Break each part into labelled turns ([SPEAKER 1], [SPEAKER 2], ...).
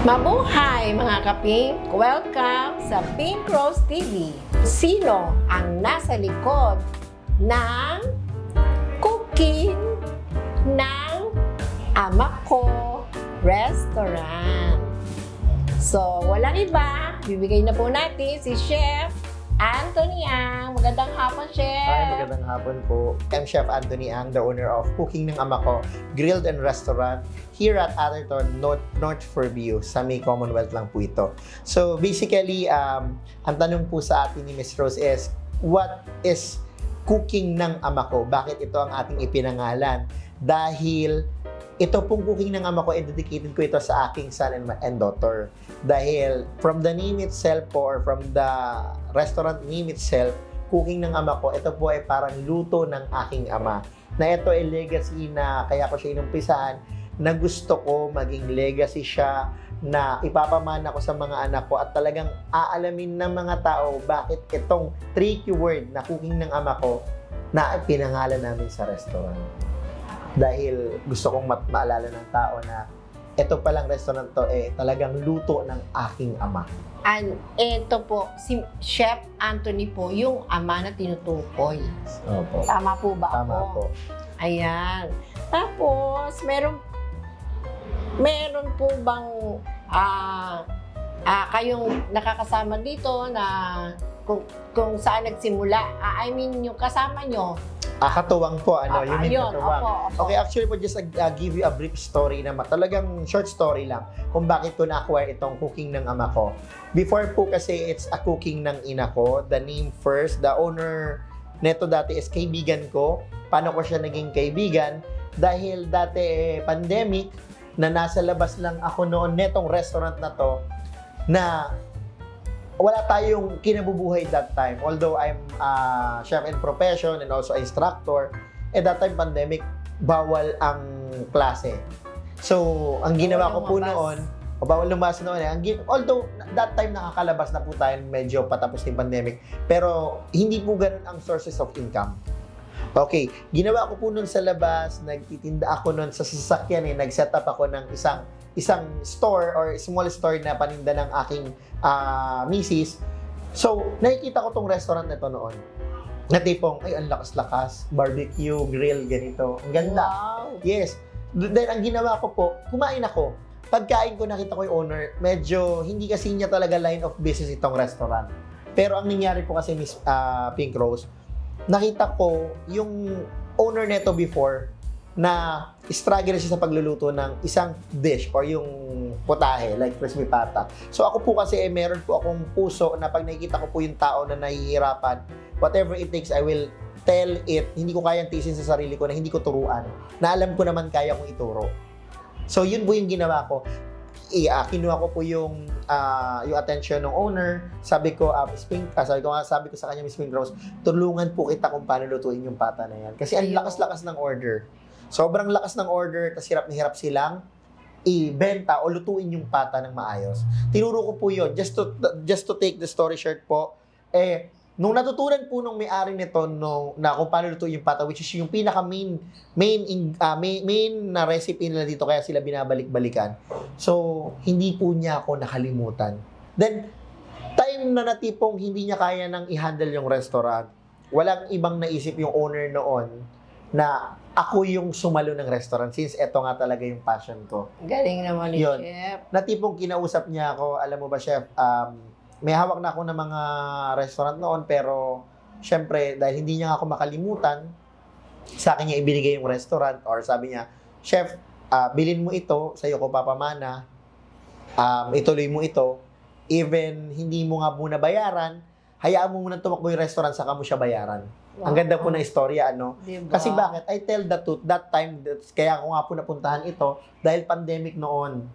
[SPEAKER 1] Mabuhay mga kaping! Welcome sa Pink Rose TV. Sino ang nasa likod ng cooking ng Ama Ko Restaurant? So, walang iba. Bibigay na po natin si Chef Anthony Ang. Magandang hapon, Chef.
[SPEAKER 2] Hi, magandang hapon po. I'm Chef Anthony Ang, the owner of Cooking ng Ama Ko Grilled and Restaurant here at Atherton, North Fairview. Sa may Commonwealth lang po ito. So, basically, ang tanong po sa atin ni Ms. Rose is, what is Cooking ng Ama Ko? Bakit ito ang ating ipinangalan? Dahil ito pong Cooking ng Ama Ko, dedicated ko ito sa aking son and daughter. Dahil from the name itself po, or from the restaurant name itself, Cooking ng Ama Ko, ito po ay parang luto ng aking ama. Na ito ay legacy na kaya ko siya inumpisahan, na gusto ko maging legacy siya, na ipapamana ko sa mga anak ko at talagang aalamin ng mga tao bakit itong tricky word na Cooking ng Ama Ko na pinangalan namin sa restaurant. Dahil gusto kong maalala ng tao na ito palang restaurant to talagang luto ng aking ama.
[SPEAKER 1] And ito po, si Chef Anthony po, yung ama na tinutukoy.
[SPEAKER 2] Opo.
[SPEAKER 1] Tama po ba
[SPEAKER 2] Tama
[SPEAKER 1] ako?
[SPEAKER 2] po.
[SPEAKER 1] Ayan. Tapos, meron po bang kayong nakakasama dito na kung saan nagsimula? I mean, yung kasama nyo.
[SPEAKER 2] Katuwang po, yung
[SPEAKER 1] Ayun,
[SPEAKER 2] katuwang.
[SPEAKER 1] opo.
[SPEAKER 2] Okay, actually po, just give you a brief story naman. Talagang short story lang kung bakit ko na-acquire itong Cooking ng Ama Ko. Before po kasi, it's a cooking ng ina ko. The name first, the owner neto dati is kaibigan ko. Paano ko siya naging kaibigan? Dahil dati pandemic, na nasa labas lang ako noon netong restaurant na to, na wala tayong kinabubuhay that time. Although I'm chef in profession and also instructor, that time pandemic, bawal ang klase. So, ang ginawa ko po noon, bawal lumabas noon although that time nakakalabas na po tayo, medyo patapos ng pandemic, pero hindi po ganun ang sources of income. Okay, ginawa ko po noon sa labas, nagtitinda ako noon sa sasakyan, nag-set up ako ng isang store or small store na paninda ng aking misis. So, nakikita ko tong restaurant na ito noon. Na tipong, ay, ang lakas-lakas, barbecue, grill, ganito. Ang ganda.
[SPEAKER 1] Wow.
[SPEAKER 2] Yes. Then, ang ginawa ko po, kumain ako. Pagkain ko, nakita ko yung owner, medyo hindi kasi niya talaga line of business itong restaurant. Pero ang nangyari po kasi, Miss Pink Rose, nakita ko yung owner neto before, na struggle siya sa pagluluto ng isang dish or yung potahe, like crispy pata. So ako po kasi meron po akong puso na pag nakikita ko po yung tao na nahihirapan, whatever it takes, I will tell it. Hindi ko kayang tiisin sa sarili ko na hindi ko turuan. Na alam ko naman kaya kong ituro. So yun po yung ginawa ko. Kinuha ko po yung attention ng owner. Sabi ko, sabi ko sa kanya, Miss Pink Rose, tulungan po kita kung paano lutuin yung pata na yan. Kasi ang lakas-lakas ng order. Sobrang lakas ng order, tas hirap na hirap silang ibenta o lutuin yung pata ng maayos. Tinuro ko po yun. Just to take the story short po, nung natutunan po nung may-ari nito na kung paano lutuin yung pata, which is yung pinaka main na recipe nila dito, kaya sila binabalik-balikan. So, hindi po niya ako nakalimutan. Then, time na natipong hindi niya kaya nang i-handle yung restaurant, walang ibang naisip yung owner noon na ako yung sumalo ng restaurant since eto nga talaga yung passion ko.
[SPEAKER 1] Galing naman ni
[SPEAKER 2] Yun.
[SPEAKER 1] Chef.
[SPEAKER 2] Na tipong kinausap niya ako, alam mo ba, Chef, may hawak na ako ng mga restaurant noon, pero syempre, dahil hindi niya ako makalimutan, sa akin niya ibinigay yung restaurant, or sabi niya, Chef, bilhin mo ito, sa'yo ko papamana, ituloy mo ito, even hindi mo nga muna bayaran, hayaan mo muna tumakbo yung restaurant, saka mo siya bayaran. Wow. Ang ganda po na istorya,
[SPEAKER 1] Diba?
[SPEAKER 2] Kasi bakit? I tell the truth, that time, kaya ako nga po napuntahan ito, dahil pandemic noon.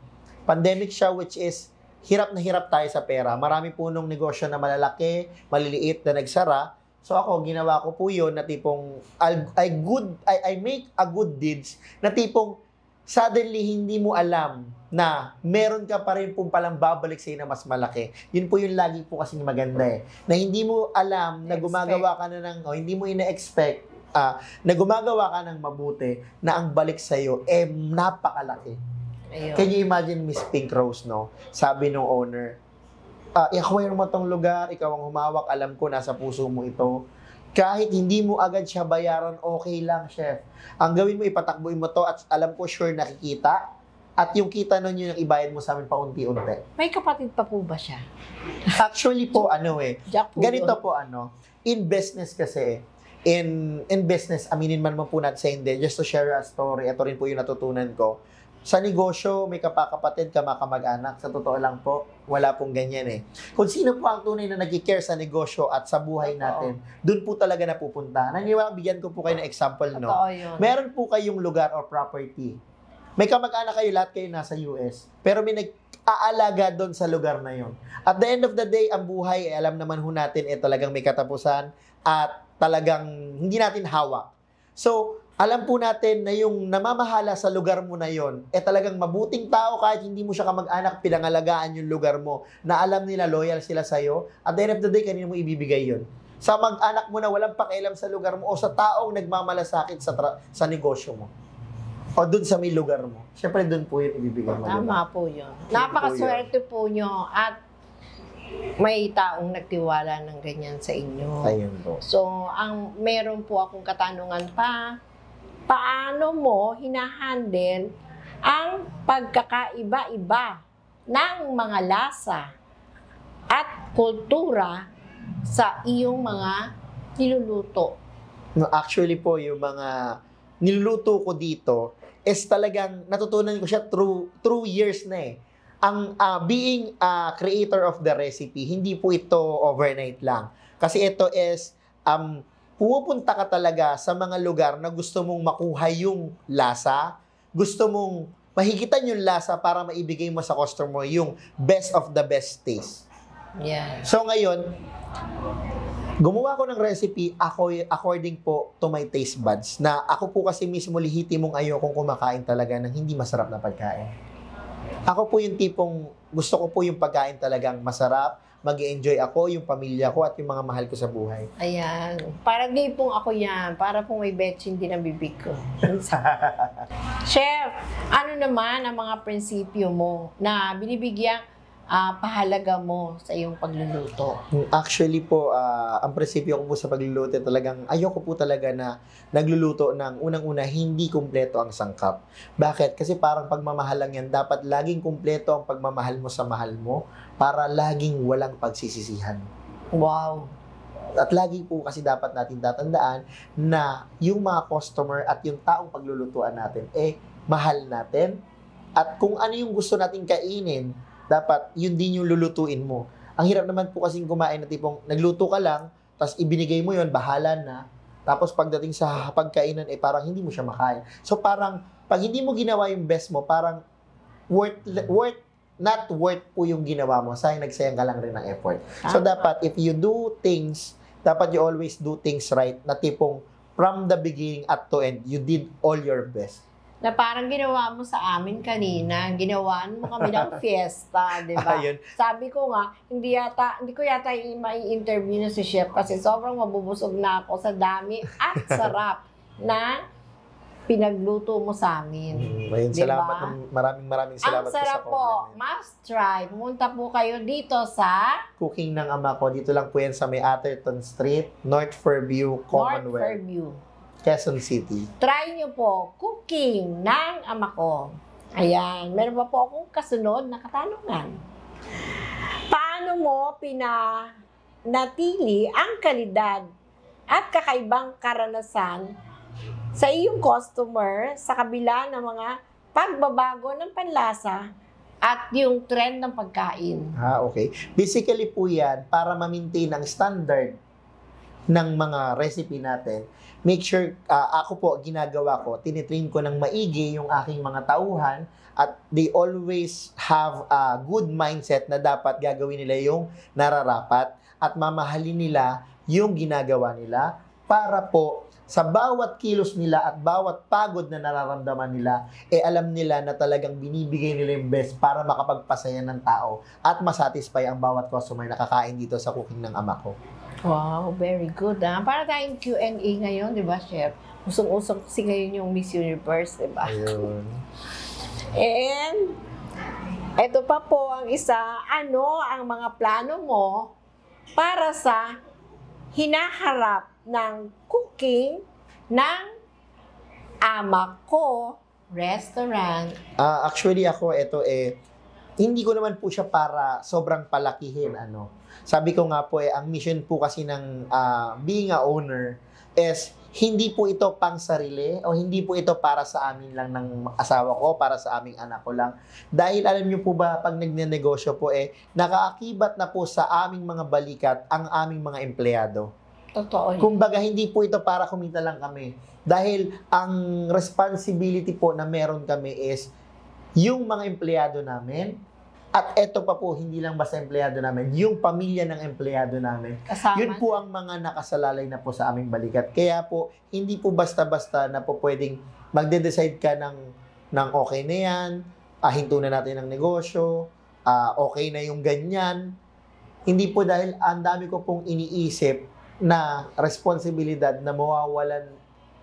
[SPEAKER 2] Pandemic siya, which is, hirap na hirap tayo sa pera. Marami po nung negosyo na malalaki, maliliit na nagsara. So ako, ginawa ko po yun na tipong, I make a good deeds, na tipong, suddenly, hindi mo alam na meron ka pa rin po palang babalik sa'yo na mas malaki. Yun po yung lagi po kasing maganda Na hindi mo alam na gumagawa ka na hindi mo ina-expect na gumagawa ka ng mabuti na ang balik sa'yo, napakalaki.
[SPEAKER 1] Ayun.
[SPEAKER 2] Can you imagine Miss Pink Rose, no? Sabi nung owner, i-acquire mo tong lugar, ikaw ang humawak, alam ko, nasa puso mo ito. Kahit hindi mo agad siya bayaran, okay lang, chef. Ang gawin mo, ipatakbuhin mo to at alam ko, sure nakikita. At yung kita nun yun, yung ibayad mo sa amin pa unti-unti.
[SPEAKER 1] May kapatid pa po ba siya?
[SPEAKER 2] Actually po,
[SPEAKER 1] Jack po
[SPEAKER 2] ganito
[SPEAKER 1] yun.
[SPEAKER 2] po, in business kasi, in business, aminin man po natin sa hindi, just to share a story, ito rin po yung natutunan ko. Sa negosyo, may kapakapatid, kamag-anak. Sa totoo lang po, wala pong ganyan eh. Kung sino po ang tunay na nag-care sa negosyo at sa buhay natin, dun po talaga napupunta. Naniwala, bigyan ko po kayo ng example, no?
[SPEAKER 1] Totoo yun.
[SPEAKER 2] Meron po kayong lugar or property. May kamag-anak kayo, lahat kayo nasa US. Pero may nag-aalaga doon sa lugar na yon. At the end of the day, ang buhay, alam naman ho natin, talagang may katapusan at talagang hindi natin hawak. So, alam po natin na yung namamahala sa lugar mo na yon, talagang mabuting tao kahit hindi mo siya kamag-anak, pinangalagaan yung lugar mo, na alam nila, loyal sila sa'yo. At the end of the day, kanino mo ibibigay yon? Sa mag-anak mo na walang pakialam sa lugar mo o sa taong nagmamalasakit sa negosyo mo. O dun sa may lugar mo. Siyempre dun po yun ibibigay mo.
[SPEAKER 1] Tama po yun. Napakaswerte po nyo at may taong nagtiwala ng ganyan sa inyo.
[SPEAKER 2] Ayun po.
[SPEAKER 1] So, meron po akong katanungan pa, paano mo hinahandle ang pagkakaiba-iba ng mga lasa at kultura sa iyong mga niluluto?
[SPEAKER 2] No, actually po, yung mga niluluto ko dito is talagang natutunan ko siya through years na eh. Ang being a creator of the recipe, hindi po ito overnight lang. Kasi ito is pumupunta ka talaga sa mga lugar na gusto mong makuha yung lasa, gusto mong mahigitan yung lasa para maibigay mo sa customer yung best of the best taste.
[SPEAKER 1] Yeah.
[SPEAKER 2] So ngayon, gumawa ko ng recipe according po to my taste buds. Na ako po kasi mismo lihitimong ayokong kumakain talaga ng hindi masarap na pagkain. Ako po yung tipong gusto ko po yung pagkain talagang masarap, mag-enjoy ako, yung pamilya ko at yung mga mahal ko sa buhay.
[SPEAKER 1] Ayan. Para di pong ako yan. Para pong may betchin din ang bibig ko. Chef, ano naman ang mga prinsipyo mo na binibigyan pahalaga mo sa iyong pagluluto?
[SPEAKER 2] Actually po, ang prinsipyo ko po sa pagluluto talagang ayoko po talaga na nagluluto ng unang-una hindi kumpleto ang sangkap. Bakit? Kasi parang pagmamahal lang yan. Dapat laging kumpleto ang pagmamahal mo sa mahal mo para laging walang pagsisisihan.
[SPEAKER 1] Wow.
[SPEAKER 2] At lagi po kasi dapat natin tatandaan na yung mga customer at yung taong paglulutuan natin, mahal natin. At kung ano yung gusto natin kainin, dapat yun din yung lulutuin mo. Ang hirap naman po kasing kumain na tipong nagluto ka lang, tapos ibinigay mo yun, bahala na. Tapos pagdating sa pagkainan, parang hindi mo siya makain. So parang, pag hindi mo ginawa yung best mo, parang not worth po yung ginawa mo. Sayang nagsayang ka lang rin ng effort. So dapat, if you do things, dapat you always do things right, na tipong from the beginning at to end, you did all your best.
[SPEAKER 1] Na parang ginawa mo sa amin kanina, ginawaan mo kami ng fiesta, di ba?
[SPEAKER 2] Ayun.
[SPEAKER 1] Sabi ko nga, hindi ko yata mai-interview na si Chef kasi sobrang mabubusog na ako sa dami at sarap na pinagluto mo sa amin.
[SPEAKER 2] Ayun,
[SPEAKER 1] Diba?
[SPEAKER 2] salamat. Maraming salamat
[SPEAKER 1] Ang sarap
[SPEAKER 2] sa
[SPEAKER 1] po.
[SPEAKER 2] compliment.
[SPEAKER 1] Must try. Pumunta po kayo dito sa
[SPEAKER 2] Cooking ng ama ko. Dito lang po yan sa may Atherton Street, North Fairview,
[SPEAKER 1] North
[SPEAKER 2] Commonwealth,
[SPEAKER 1] Fairview.
[SPEAKER 2] Quezon City.
[SPEAKER 1] Try nyo po, cooking ng ama ko. Ayan, meron pa po akong kasunod na katanungan. Paano mo pinanatili ang kalidad at kakaibang karanasan sa iyong customer sa kabila ng mga pagbabago ng panlasa at yung trend ng pagkain?
[SPEAKER 2] Okay. Basically po yan, para ma-maintain ang standard ng mga recipe natin, make sure, ako po, ginagawa ko, tinitrain ko ng maigi yung aking mga tauhan at they always have a good mindset na dapat gagawin nila yung nararapat at mamahalin nila yung ginagawa nila para po sa bawat kilos nila at bawat pagod na nararamdaman nila, alam nila na talagang binibigay nila yung best para makapagpasaya ng tao at masatisfy ang bawat customer na kakain dito sa cooking ng ama ko.
[SPEAKER 1] Wow, very good Para tayong Q&A ngayon, di ba, Chef? Usong-usong kasi ngayon yung Miss Universe, di ba?
[SPEAKER 2] Ayun.
[SPEAKER 1] And, ito pa po ang isa, ano ang mga plano mo para sa hinaharap ng cooking ng ama ko restaurant?
[SPEAKER 2] Actually ako, hindi ko naman po siya para sobrang palakihin, Sabi ko nga po, ang mission po kasi ng being a owner is hindi po ito pang sarili o hindi po ito para sa amin lang ng asawa ko, para sa aming anak ko lang. Dahil alam niyo po ba, pag nagnenegosyo po, nakaakibat na po sa aming mga balikat ang aming mga empleyado.
[SPEAKER 1] Totoo yun.
[SPEAKER 2] Kumbaga, hindi po ito para kumita lang kami. Dahil ang responsibility po na meron kami is yung mga empleyado namin, at eto pa po, hindi lang basta empleyado namin, yung pamilya ng empleyado namin.
[SPEAKER 1] Kasama.
[SPEAKER 2] Yun po ang mga nakasalalay na po sa aming balikat. Kaya po, hindi po basta-basta na po pwedeng magde-decide ka ng okay na yan, hinto na natin ang negosyo, okay na yung ganyan. Hindi po dahil ang dami ko pong iniisip na responsibilidad na mawawalan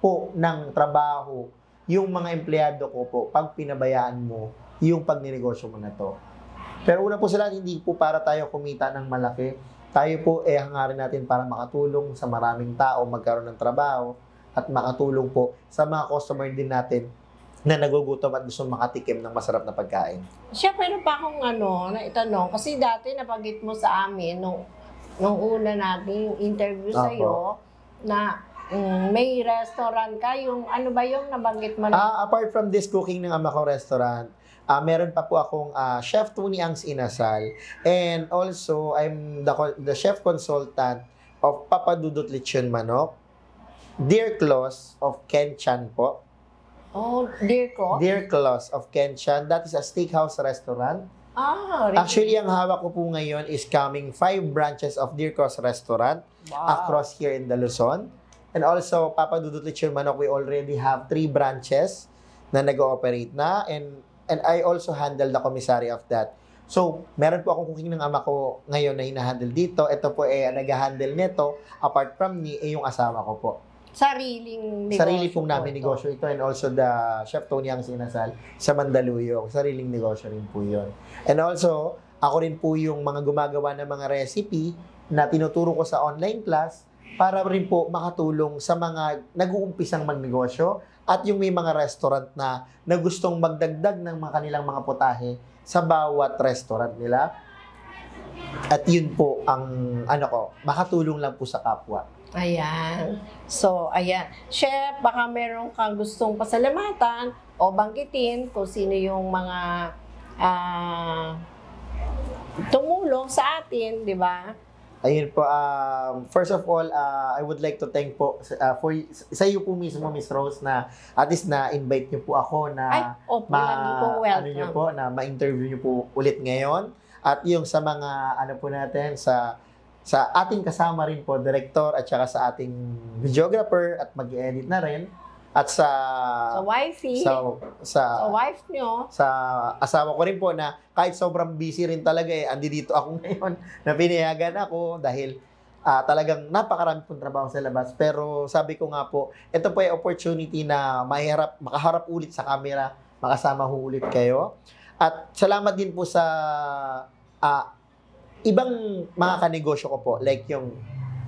[SPEAKER 2] po ng trabaho yung mga empleyado ko po pag pinabayaan mo yung pagninegosyo mo na to. Pero una po sa lahat, hindi po para tayo kumita ng malaki. Tayo po hangarin natin para makatulong sa maraming tao magkaroon ng trabaho at makatulong po sa mga customer din natin na nagugutom at gusto makatikim ng masarap na pagkain.
[SPEAKER 1] Siya, pero pa akong naitanong, kasi dati nabanggit mo sa amin nung una nating interview sa'yo na may restaurant ka, yung ano ba yung nabanggit mo na?
[SPEAKER 2] Apart from this cooking ng ama ko restaurant, meron pa po akong Chef Tony Ang's Inasal, and also I'm the chef consultant of Papa Dudut Lechon Manok, Dear Claus of Ken Chan po.
[SPEAKER 1] Oh, Dear ko?
[SPEAKER 2] Dear Claus of Ken Chan, that is a steakhouse restaurant.
[SPEAKER 1] Really?
[SPEAKER 2] Actually, ang hawak ko po ngayon is coming 5 branches of Dear Claus Restaurant across here in the Luzon. And also, Papa Dudut Lechon Manok, we already have 3 branches na nag-ooperate na, and I also handle the commissary of that. So, meron po akong cooking ng ama ko ngayon na hinahandle dito. Ito po nag-handle nito, apart from me, yung asawa ko po.
[SPEAKER 1] Sariling negosyo.
[SPEAKER 2] Sarili pong namin negosyo ito, and also the Chef Tony Ang's Inasal sa Mandaluyong. Sariling negosyo rin po yun. And also, ako rin po yung mga gumagawa ng mga recipe na tinuturo ko sa online class para rin po makatulong sa mga nag-uumpisang magnegosyo at yung may mga restaurant na gustong magdagdag ng mga kanilang mga putahe sa bawat restaurant nila. At yun po ang makatulong lang po sa kapwa.
[SPEAKER 1] Ayan. So, ayan. Chef, baka meron kang gustong pasalamatan o banggitin kung sino yung mga tumulong sa atin, di ba?
[SPEAKER 2] Ayun po, first of all, I would like to thank po sa iyo po mismo, Miss Rose, na at least na-invite niyo po ako na
[SPEAKER 1] lagi pong welcome.
[SPEAKER 2] na ma-interview niyo po ulit ngayon. At yung sa mga po natin, sa ating kasama rin po, director, at saka sa ating videographer at mag-edit na rin. At sa
[SPEAKER 1] wifey,
[SPEAKER 2] sa
[SPEAKER 1] wife nyo,
[SPEAKER 2] sa asawa ko rin po na kahit sobrang busy rin talaga andi dito ako ngayon na pinayagan ako dahil talagang napakarami pong trabaho sa labas. Pero sabi ko nga po, ito po ay opportunity na makaharap ulit sa camera, makasama ho ulit kayo. At salamat din po sa ibang mga kanegosyo ko po, like yung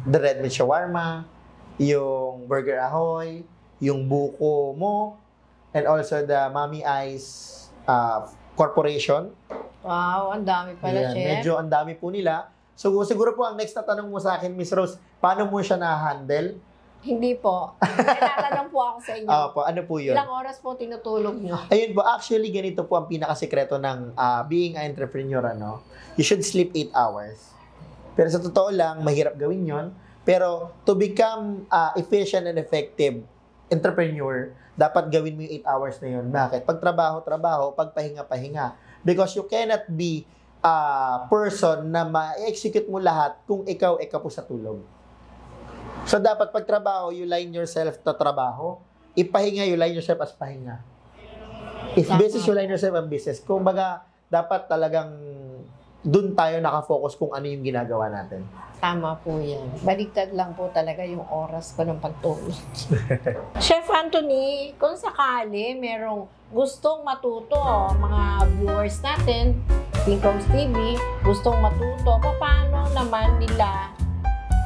[SPEAKER 2] The Red Meat Shawarma, yung Burger Ahoy, yung Buko Mo, and also the Mommy Eyes Corporation.
[SPEAKER 1] Wow, ang dami pala, Chef.
[SPEAKER 2] Medyo ang dami po nila. So, siguro po ang next na tanong mo sa akin, Miss Rose, paano mo siya na-handle?
[SPEAKER 1] Hindi po. Tinatanong po ako sa inyo.
[SPEAKER 2] Ano po yun?
[SPEAKER 1] Ilang oras po tinutulog nyo?
[SPEAKER 2] Ayun po, actually, ganito po ang pinakasikreto ng being an entrepreneur, You should sleep 8 hours. Pero sa totoo lang, mahirap gawin yon. Pero to become efficient and effective entrepreneur, dapat gawin mo yung 8 hours na yun. Bakit? Pag trabaho, pag pahinga. Because you cannot be a person na ma-execute mo lahat kung ikaw po sa tulog. So, dapat pag trabaho, you line yourself to trabaho. Ipahinga, you line yourself as pahinga. If business, you line yourself as business. Kung baga, dapat talagang dun tayo nakafocus kung ano yung ginagawa natin.
[SPEAKER 1] Tama po yan. Baliktad lang po talaga yung oras ko ng pagtulog. Chef Anthony, kung sakali merong gustong matuto, mga viewers natin, Pink Rose TV, gustong matuto, paano naman nila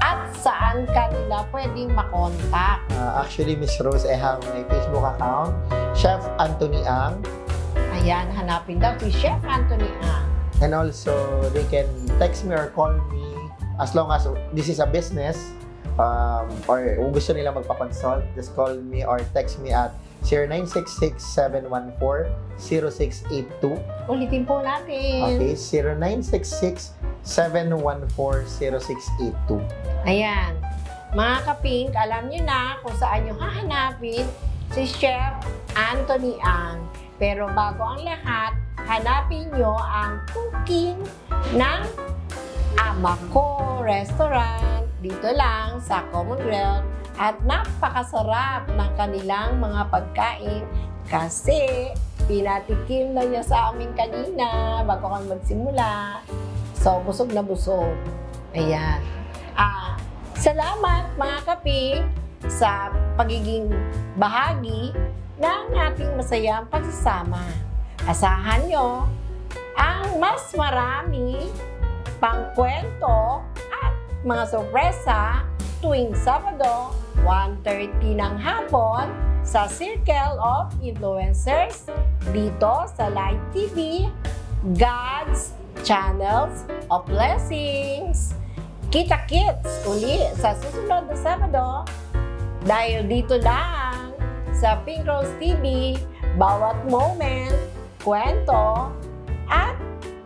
[SPEAKER 1] at saan kanila pwedeng makontak?
[SPEAKER 2] Actually, Miss Rose, I have my Facebook account, Chef Anthony Ang.
[SPEAKER 1] Ayan, hanapin daw si Chef Anthony Ang.
[SPEAKER 2] And also, they can text me or call me as long as this is a business or kung gusto nila magpa-consult, just call me or text me at 0966-714-0682.
[SPEAKER 1] Ulitin po natin.
[SPEAKER 2] Okay, 0966-714-0682.
[SPEAKER 1] Ayan. Mga ka-Pink, alam nyo na kung saan nyo hahanapin si Chef Anthony Ang. Pero bago ang lahat, hanapin nyo ang cooking ng Amako Restaurant dito lang sa Commonwealth at napakasarap ng kanilang mga pagkain kasi pinatikim na niya sa amin kanina bago kami magsimula. So, busog na busog. Ayan. Salamat mga ka-Pink sa pagiging bahagi ng ating masayang pagsasama. Asahan nyo ang mas marami pang kwento at mga sorpresa tuwing Sabado, 1:30 ng hapon sa Circle of Influencers dito sa Light TV, God's Channels of Blessings. Kita-kits uli sa susunod na Sabado dahil dito lang sa Pink Rose TV, bawat moment, kwento, at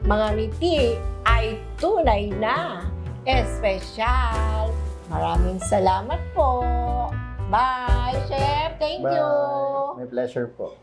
[SPEAKER 1] mga ngiti ay tunay na espesyal. Maraming salamat po. Bye, Chef. Thank you.
[SPEAKER 2] My pleasure po.